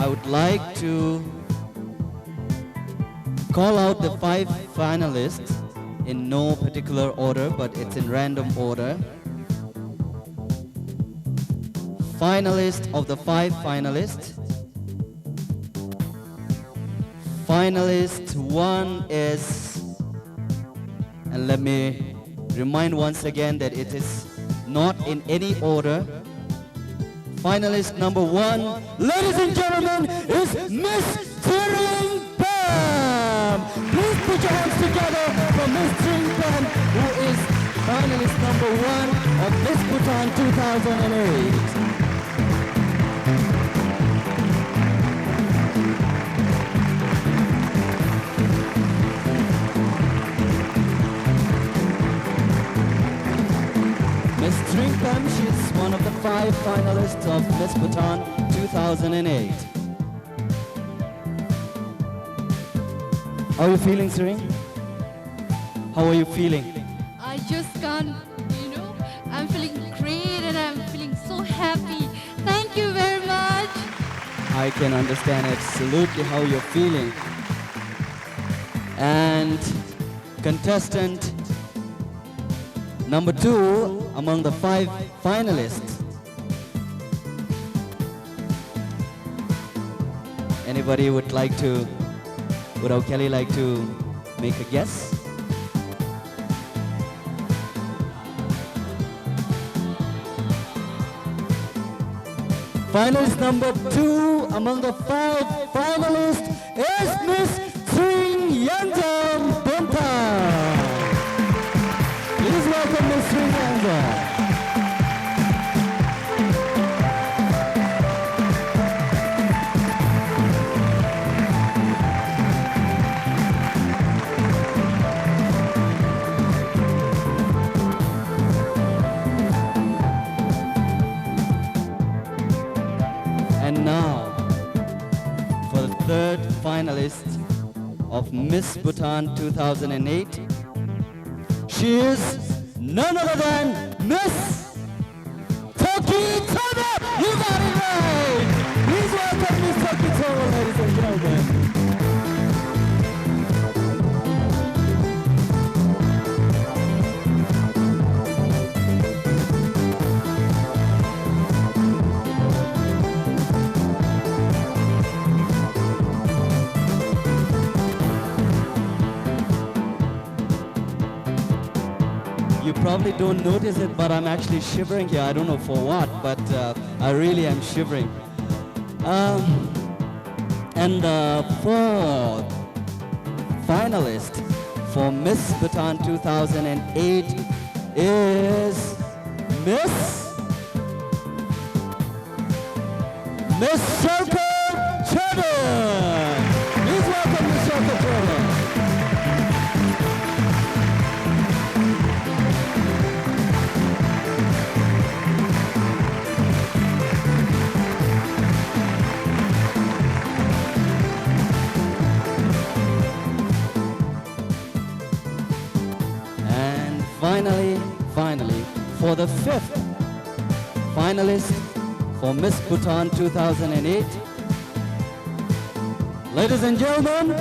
I would like to call out the 5 finalists in no particular order, but it's in random order. Finalist of the 5 finalists. Finalist 1 is, and let me remind once again that it is not in any order. Finalist number 1, ladies and gentlemen, is Miss Tring Pam. Please put your hands together for Miss Tring Pam, who is finalist number 1 of Miss Bhutan 2008. Miss Tring Pam, she's one of the 5 finalists of Miss Bhutan 2008. How are you feeling, Tring? How are you feeling? I just can't, I'm feeling great and I'm feeling so happy. Thank you very much. I can understand absolutely how you're feeling. And contestant number 2 among the 5 finalists. Anybody would Kelly like to make a guess? Finalist number 2 among the 5 finalists is Miss Tring Yanjam Bhutan. Please welcome Miss Tring Yanjam. And now, for the 3rd finalist of Miss Bhutan 2008, she is none other than Miss Toki Toba! You got it right! Please welcome Miss Toki Toba, ladies and gentlemen. You probably don't notice it, but I'm actually shivering here. I don't know for what, but I really am shivering. And the 4th finalist for Miss Bhutan 2008 is Miss Shoko Chedon. Please welcome Miss Shoko Chedon. Finally, for the 5th finalist for Miss Bhutan 2008, ladies and gentlemen,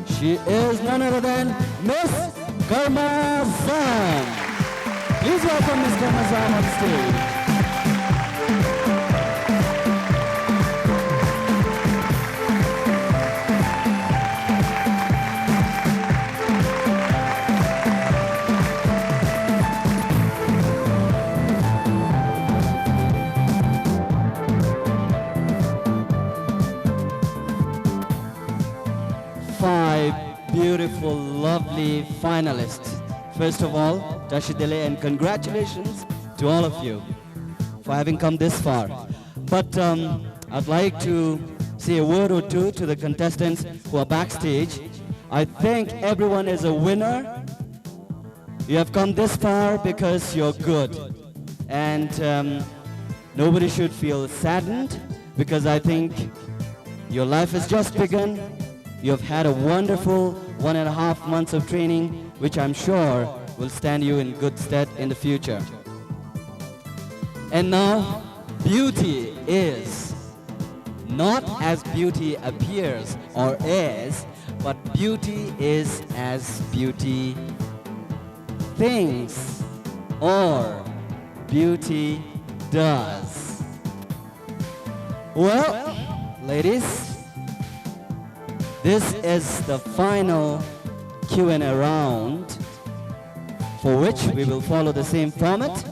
she is none other than Miss Karma Zam. Please welcome Miss Karma Zam on stage. Beautiful, lovely finalists. First of all, Tashidele, and congratulations to all of you for having come this far. But I'd like to say a word or two to the contestants who are backstage. I think everyone is a winner. You have come this far because you're good. And nobody should feel saddened, because I think your life has just begun. You've had a wonderful 1.5 months of training, which I'm sure will stand you in good stead in the future. And now, beauty is not as beauty appears or is, but beauty is as beauty thinks or beauty does. Well, ladies, this is the final Q&A round, for which we will follow the same format.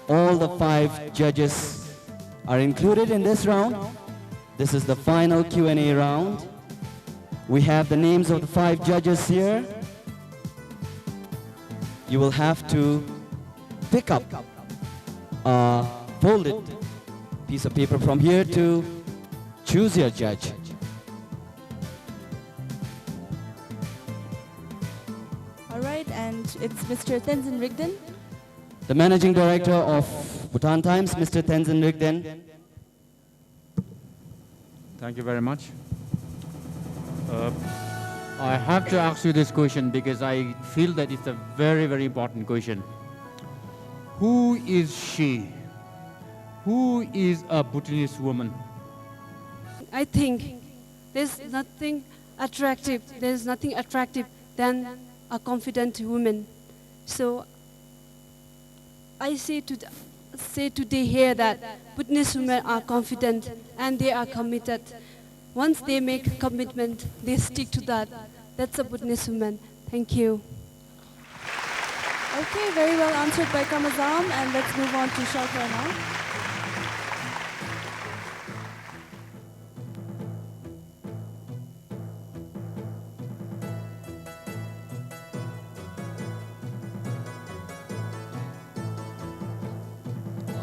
All the 5 judges are included in this round. This is the final Q&A round. We have the names of the 5 judges here. You will have to pick up a folded piece of paper from here to choose your judge. All right, and it's Mr. Tenzin Rigden. The Managing Director of Bhutan Times, Mr. Tenzin Rigden. Thank you very much. I have to ask you this question because I feel that it's a very, very important question. Who is she? Who is a Bhutanese woman? I think there's nothing attractive than a confident woman. So I say today here that Bhutanese women are confident and they are committed. Once they make a commitment, they stick to that. That's a Bhutanese woman. Thank you. Okay, very well answered by Kamazam, and let's move on to Shalkar now.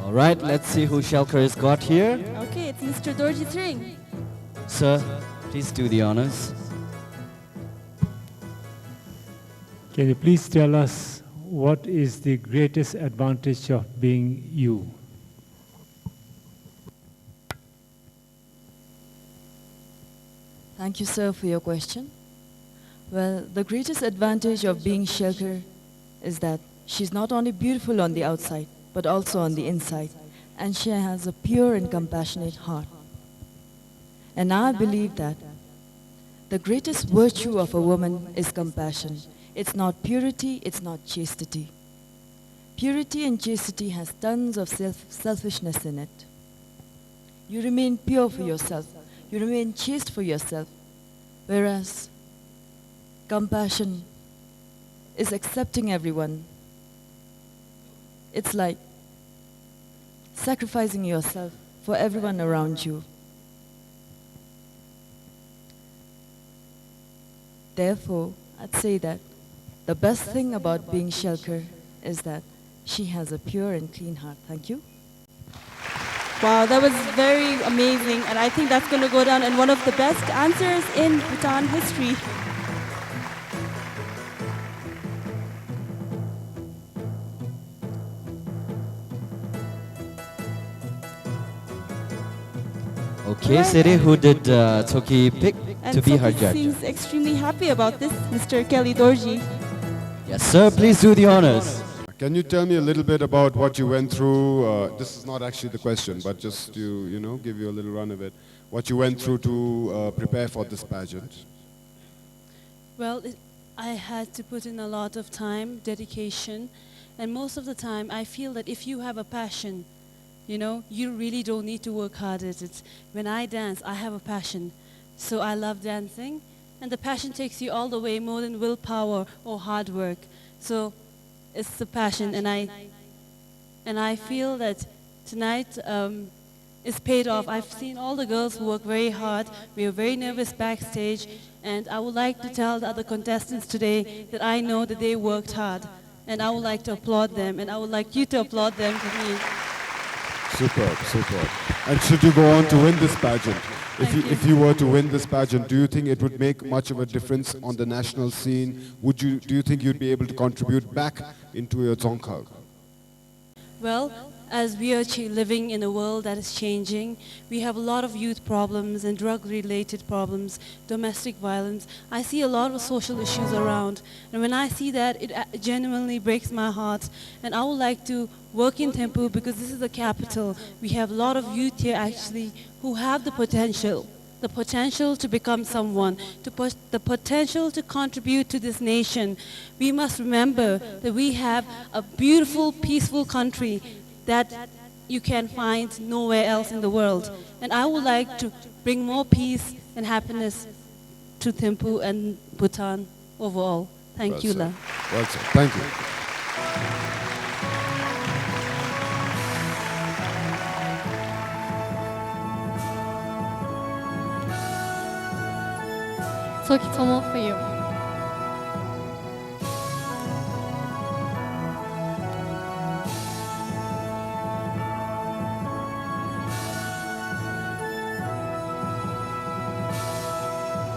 All right, let's see who Shalkar has got here. Okay, it's Mr. Dorji Tring. Sir, please do the honors. Can you please tell us what is the greatest advantage of being you? Thank you, sir, for your question. Well, the greatest advantage of being Shalkar is that she's not only beautiful on the outside, but also on the inside, and she has a pure and compassionate heart. And I believe that the greatest virtue of a woman is compassion. It's not purity, it's not chastity. Purity and chastity has tons of selfishness in it. You remain pure for yourself. You remain chaste for yourself. Whereas compassion is accepting everyone. It's like sacrificing yourself for everyone around you. Therefore, I'd say that the best thing about being Shalkar is that she has a pure and clean heart. Thank you. Wow, that was very amazing, and I think that's going to go down in one of the best answers in Bhutan history. Okay, Right. Siri, who did Toki pick And to be her Sophie judge? seems extremely happy about this, Mr. Kelly Dorji. Yes, sir, please do the honors. Can you tell me a little bit about what you went through? This is not actually the question, but just to give you a little run of it. What you went through to prepare for this pageant? Well, I had to put in a lot of time, dedication, and most of the time I feel that if you have a passion, you really don't need to work hard at it. When I dance, I have a passion. So I love dancing, and the passion takes you all the way more than willpower or hard work. So it's the passion, and I feel that tonight it's paid off. I've seen all the girls who work very hard. We were very nervous backstage, and I would like to tell the other contestants today that I know that they worked hard, and I would like to applaud them, and I would like you to applaud them for me. Superb, superb. And should you go on to win this pageant, if you were to win this pageant, do you think it would make much of a difference on the national scene? Do you think you'd be able to contribute back into your Dzongkhag? Well, as we are living in a world that is changing, we have a lot of youth problems and drug-related problems, domestic violence. I see a lot of social issues around, and when I see that, it genuinely breaks my heart. And I would like to work in Thimphu because this is the capital. We have a lot of youth here actually who have the potential to become someone, the potential to contribute to this nation. We must remember that we have a beautiful, peaceful country that you can find nowhere else in the world. And I would like to bring more peace and happiness to Thimphu and Bhutan overall. Thank Well you, said. La. Well said. Thank you. Sokitomo for you.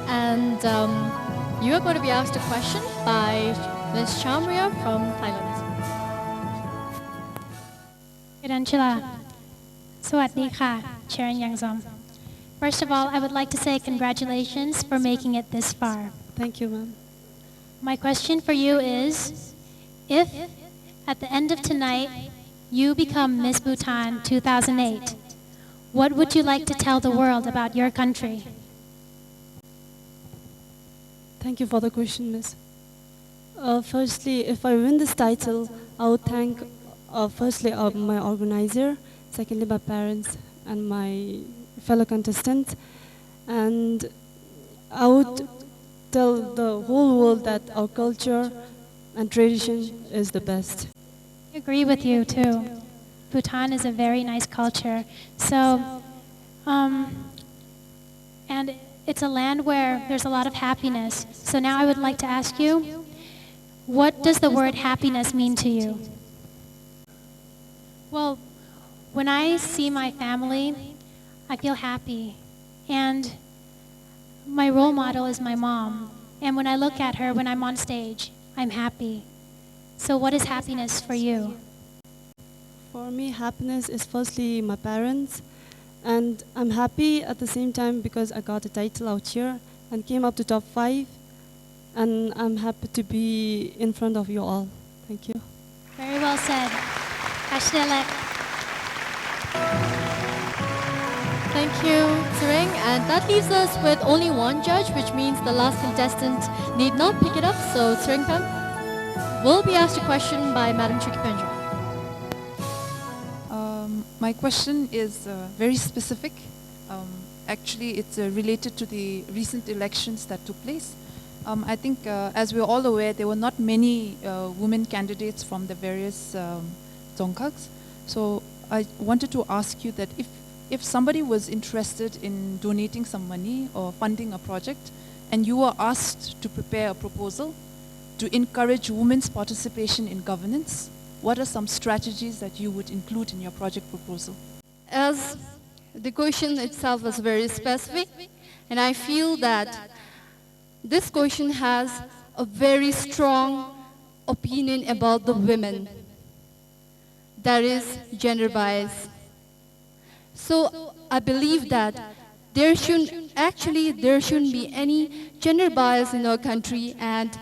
And you are going to be asked a question by Ms. Chamria from Thailand. Kiranchila. Sawadee ka, Sharon Yangzom. First of all, I would like to say congratulations for making it this far. Thank you, ma'am. My question for you is, if at the end of tonight you become Miss Bhutan 2008, what would you like to tell the world about your country? Thank you for the question, miss. Firstly, if I win this title, I would thank firstly my organizer, secondly my parents and my fellow contestants, and I would tell the whole world that our culture and tradition is the best. I agree with you too. Bhutan is a very nice culture. So, and it's a land where there's a lot of happiness. So now I would like to ask you, what does the word happiness mean to you? Well, when I see my family, I feel happy. And my role model is my mom. And when I look at her when I'm on stage, I'm happy. So what is happiness for you? For me, happiness is firstly my parents, and I'm happy at the same time because I got a title out here and came up to top 5, and I'm happy to be in front of you all. Thank you. Very well said. Kashdele. Thank you, Tsering. And that leaves us with only one judge, which means the last contestant need not pick it up. So Tsering Pam will be asked a question by Madam Chukipenjo. My question is very specific. Actually, it's related to the recent elections that took place. I think, as we're all aware, there were not many women candidates from the various Dzongkhags. So I wanted to ask you that if somebody was interested in donating some money or funding a project, and you were asked to prepare a proposal to encourage women's participation in governance, what are some strategies that you would include in your project proposal? As the question itself was very specific, and I feel that this question has a very strong opinion about the women. That is gender bias. So I believe that there shouldn't be any gender bias in our country, and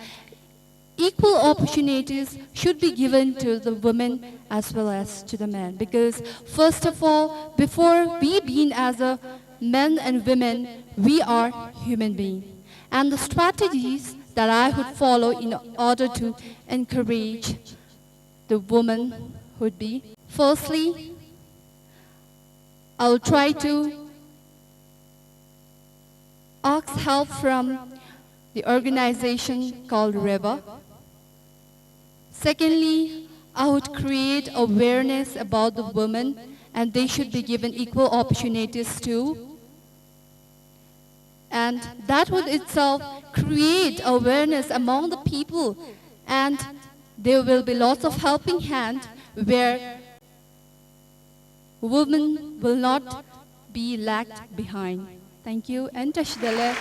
equal opportunities should be given to the women as well as to the men. Because first of all, before we being as a men and women, we are human beings. And the strategies that I would follow in order to encourage the woman would be, firstly, I'll try to ask help from the organization called REVA. Secondly, I would create awareness about the women, and they should be given equal opportunities too. And that would itself create awareness among the people, and there will be lots of helping hand where women will not be lagged behind. Thank you, and Tashdele.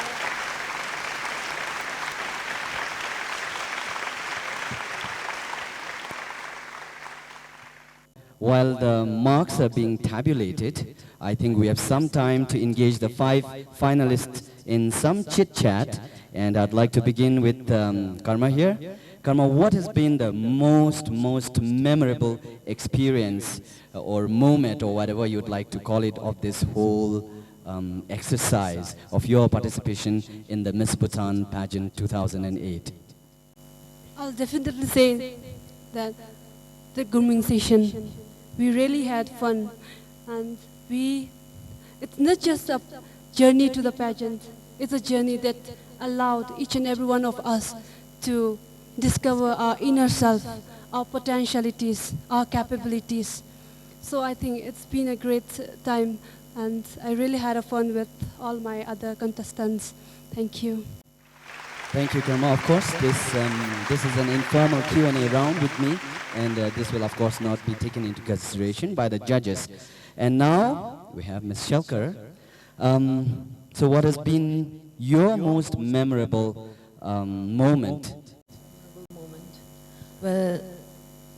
while the marks are being tabulated, I think we have some time to engage the 5 finalists in some chit-chat. And I'd like to begin with Karma here. Karma, what has been the most memorable experience or moment or whatever you'd like to call it of this whole exercise of your participation in the Miss Bhutan pageant 2008? I'll definitely say that the grooming session, we really had fun, and it's not just a journey to the pageant, it's a journey that allowed each and every one of us to discover our inner self, our potentialities, our capabilities. So I think it's been a great time, and I really had a fun with all my other contestants. Thank you. Thank you, Karma. Of course, this is an informal Q&A round with me, and this will, of course, not be taken into consideration by the judges. And now we have Ms. Shelker. So what has been your most memorable moment? Well,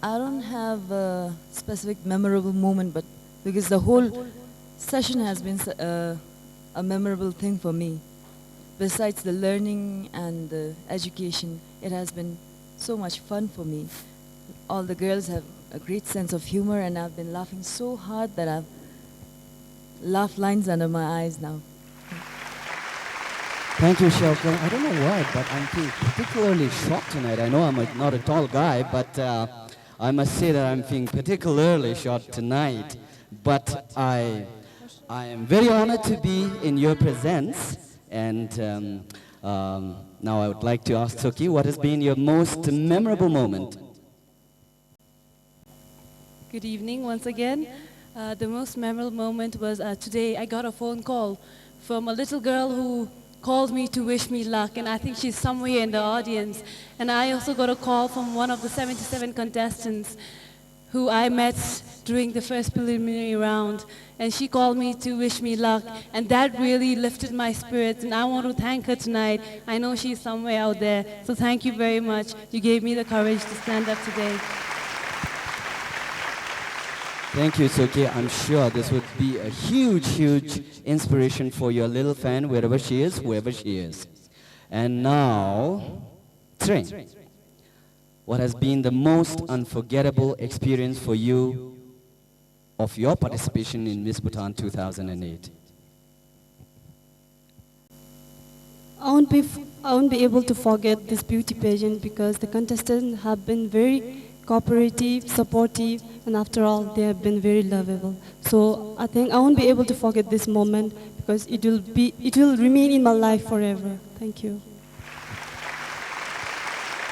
I don't have a specific memorable moment, but because the whole session has been a memorable thing for me. Besides the learning and the education, it has been so much fun for me. All the girls have a great sense of humor, and I've been laughing so hard that I've laugh lines under my eyes now. Thank you, Shelker. I don't know why, but I'm feeling particularly shocked tonight. I know I'm not a tall guy, but I must say that I'm feeling particularly shocked tonight. But I am very honored to be in your presence. And now I would like to ask Suki, what has been your most memorable moment? Good evening once again. The most memorable moment was today I got a phone call from a little girl who called me to wish me luck, and I think she's somewhere in the audience. And I also got a call from one of the 77 contestants who I met during the first preliminary round, and she called me to wish me luck, and that really lifted my spirits, and I want to thank her tonight. I know she's somewhere out there, so thank you very much. You gave me the courage to stand up today. Thank you, Suki. I'm sure this would be a huge inspiration for your little fan, wherever she is, whoever she is. And now, Tsering, what has been the most unforgettable experience for you of your participation in Miss Bhutan 2008? I won't be able to forget this beauty pageant because the contestants have been very cooperative, supportive, and after all, they have been very lovable. So I think I won't be able to forget this moment because it will remain in my life forever. Thank you.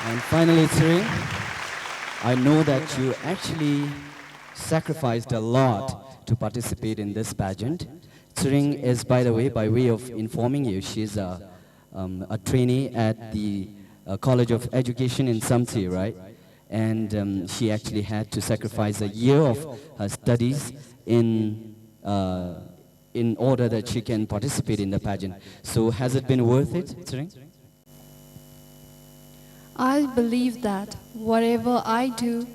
And finally, Tsering, I know that you actually sacrificed a lot to participate in this pageant. Tsering is, by the way, by way of informing you, she's a trainee at the College of Education in Samtse, right? And she actually had to sacrifice a year of her studies in order that she can participate in the pageant. So has it been worth it, Tsering? I believe that whatever I do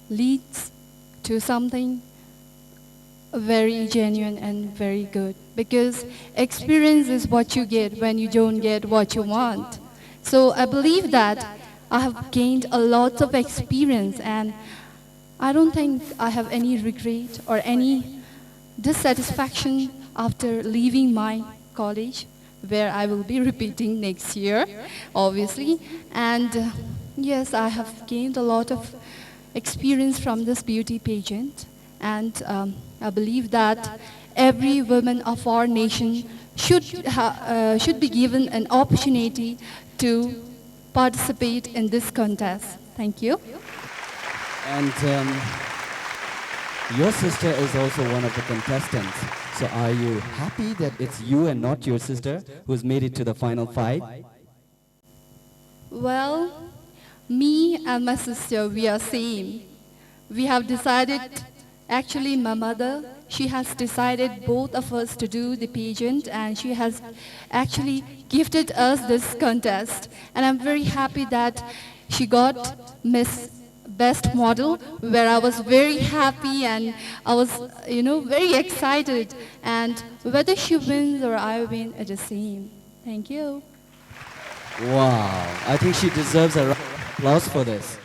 leads to something very genuine and very good, because experience is what you get when you don't get what you want. So I believe that I have gained a lot of experience, and I don't think I have any regret or any dissatisfaction after leaving my college, where I will be repeating next year, obviously. And yes, I have gained a lot of experience from this beauty pageant, and I believe that every woman of our nation should be given an opportunity to participate in this contest. Thank you. And your sister is also one of the contestants. So are you happy that it's you and not your sister who's made it to the final 5? Well, me and my sister, we are same. We have decided, actually my mother, she has decided both of us to do the pageant, and she has actually gifted us this contest. And I'm very happy that she got Miss best model, where I was very happy and I was, very excited. And whether she wins or I win, it's the same. Thank you. Wow, I think she deserves a round of applause for this.